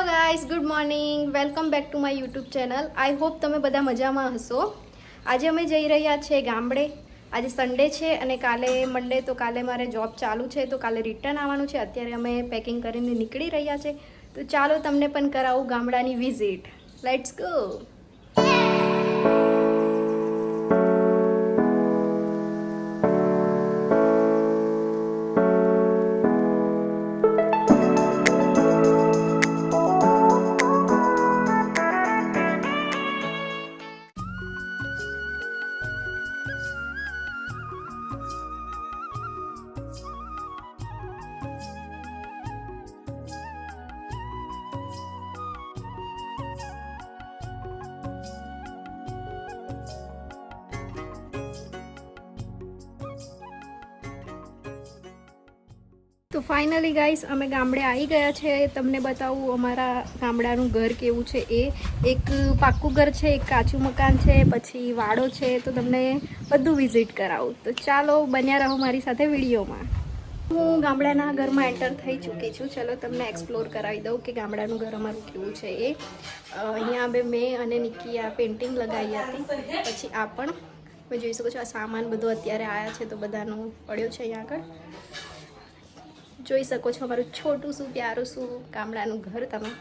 Guys, good morning. Welcome back to my YouTube channel. I hope તમે બધા મજામાં હશો. આજે અમે જઈ રહ્યા છીએ ગામડે. આજે સન્ડે છે અને કાલે મંડે, તો કાલે મારે જોબ ચાલુ છે, તો કાલે રિટર્ન આવવાનું છે. અત્યારે અમે પેકિંગ કરીને નીકળી રહ્યા છે. તો ચાલો તમને પણ કરાવું ગામડાની વિઝિટ. Let's go. તો ફાઇનલી ગાઈસ, અમે ગામડે આવી ગયા છે. તમને બતાવું અમારા ગામડાનું ઘર કેવું છે. એક પાક્કું ઘર છે, એક કાચું મકાન છે, પછી વાડો છે. તો તમને બધું વિઝિટ કરાવું. તો ચાલો બન્યા રહો મારી સાથે વિડીયોમાં. હું ગામડાના ઘરમાં એન્ટર થઈ ચૂકી છું. ચલો તમને એક્સપ્લોર કરાવી દઉં કે ગામડાનું ઘર અમારું કેવું છે. અહીંયા મેં અને નિક્કી આ પેઇન્ટિંગ લગાવી હતી. પછી આ પણ તમે જોઈ શકો છો. આ સામાન બધો અત્યારે આવ્યા છે, તો બધાનો પડ્યો છે અહીંયા આગળ. જોઈ શકો છો અમારું છોટું શું પ્યારું શું ગામડાનું ઘર તમે.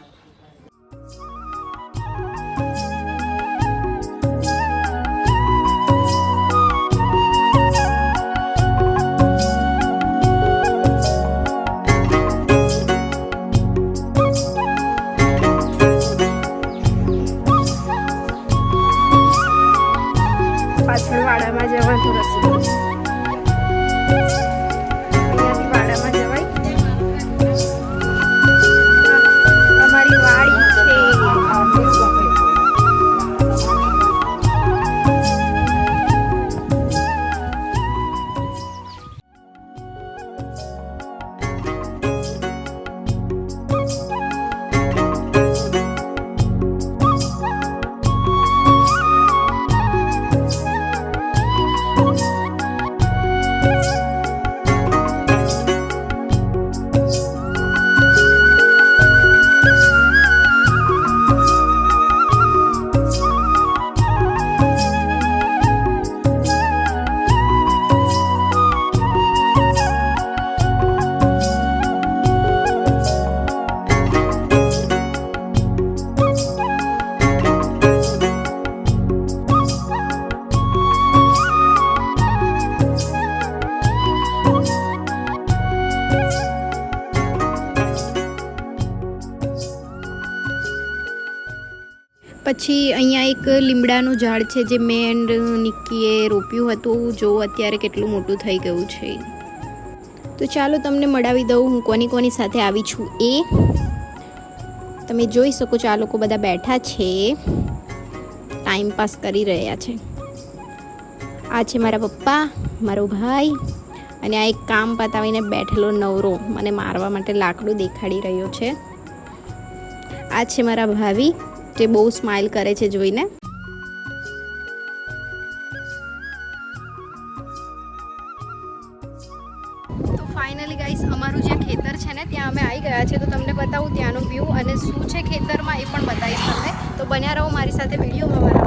પાછળ વાડામાં જવાનું રસ્તો. પછી અહીંયા એક લીમડાનું ઝાડ છે, જે મેં એન્ડ નિક્કીએ રોપ્યું હતું. જો અત્યારે કેટલું મોટું થઈ ગયું છે. તો ચાલો તમને મળાવી દઉં હું કોની કોની સાથે આવી છું. તમે જોઈ શકો છો, આ લોકો બધા બેઠા છે, ટાઈમ પાસ કરી રહ્યા છે. આ છે મારા પપ્પા, મારો ભાઈ, અને આ એક કામ પતાવીને બેઠેલો નવરો મને મારવા માટે લાકડું દેખાડી રહ્યો છે. આ છે મારા ભાભી, જે બહુ સ્માઇલ કરે છે જોઈને. તો ફાઇનલી ગાઈસ, અમારું જે ખેતર છે ને ત્યાં અમે આવી ગયા છે. તો તમને બતાવું ત્યાંનો વ્યૂ અને શું છે ખેતરમાં એ પણ બતાવીશ તમને. તો બન્યા રહો મારી સાથે વિડીયોમાં.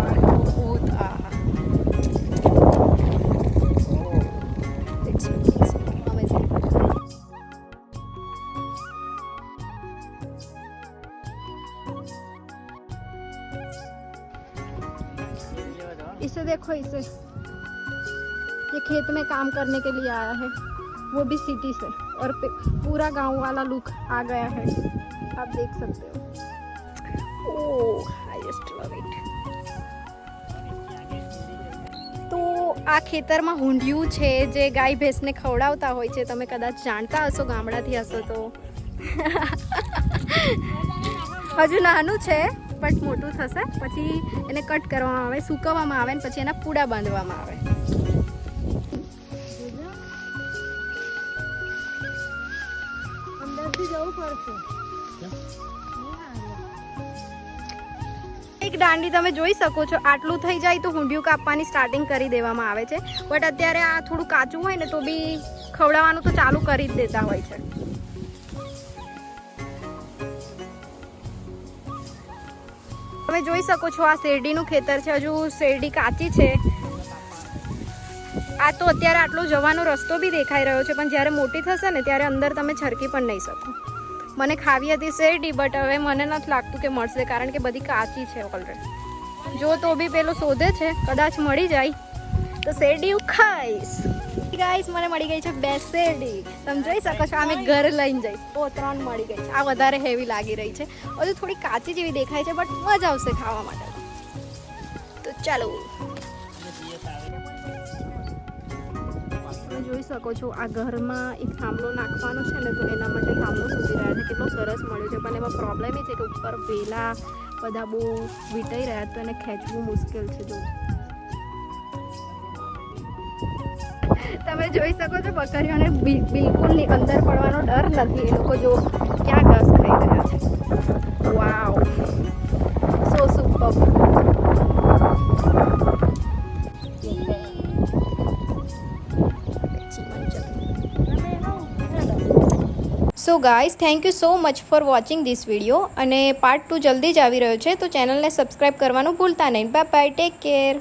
इसे देखो, इसे ये खेत में काम करने के लिए आया है, वो भी सिटी से, और पूरा गांव वाला लुक आ गया है. आप देख सकते हो. ओह, आई जस्ट लव इट. તો આ ખેતરમાં હુંડિયું છે, જે ગાય ભેંસને ખવડાવતા હોય છે. તમે કદાચ જાણતા હશો, ગામડાથી હશો તો. હજુ નાનું છે, બટ મોટું થશે. પછી એને કટ કરવામાં આવે, સૂકવવામાં આવે, ને પછી એના પૂડા બાંધવામાં આવે. અંદરથી જવું પડશે. એક દાંડી તમે જોઈ શકો છો. આટલું થઈ જાય તો હુંડિયું કાપવાની સ્ટાર્ટિંગ કરી દેવામાં આવે છે. બટ અત્યારે આ થોડું કાચું હોય ને, તો બી ખવડાવવાનું તો ચાલુ કરી જ દેતા હોય છે. તમે જોઈ શકો છો આ શેરડીનું ખેતર છે, હજુ શેરડી કાચી છે. આ તો અત્યારે આટલો જવાનો રસ્તો બી દેખાઈ રહ્યો છે, પણ જ્યારે મોટી થશે ને ત્યારે અંદર તમે છરકી પણ નહીં શકો. મને ખાવી હતી શેરડી, બટ હવે મને નથી લાગતું કે મળશે, કારણ કે બધી કાચી છે ઓલરેડી. જો તો બી પેલો શોધે છે, કદાચ મળી જાય તો શેરડી હું ખાઈશ. ગાઈસ મને મળી ગઈ છે 2 શેરડી. તમે જોઈ શકો છો. અમે ઘર લઈને જઈશ. 3 મળી ગઈ છે. આ વધારે હેવી લાગી રહી છે, હજુ થોડી કાચી જેવી દેખાય છે, બટ મજા આવશે ખાવા માટે. તો ચાલો, તમે જોઈ શકો છો આ ઘરમાં એક થાંભલો નાખવાનો છે ને, તો એના માટે થાંભલો શોધી રહ્યા છે. કેટલો સરસ મળ્યો છે, પણ એમાં પ્રોબ્લેમ એ છે કે ઉપર વેલા બધા બહુ વીંટાઈ રહ્યા, તો એને ખેંચવું મુશ્કેલ છે. જો તમે જોઈ શકો છો બકરીઓને બિલકુલ અંદર પડવાનો ડર નથી. એ લોકો જો ક્યાં ઘાસ ખાઈ રહ્યા છે. Wow, so super. So guys, thank you so much for watching this video. અને પાર્ટ 2 જલ્દી જ આવી રહ્યો છે, તો ચેનલને સબસ્ક્રાઈબ કરવાનું ભૂલતા નહીં. Bye bye, take care.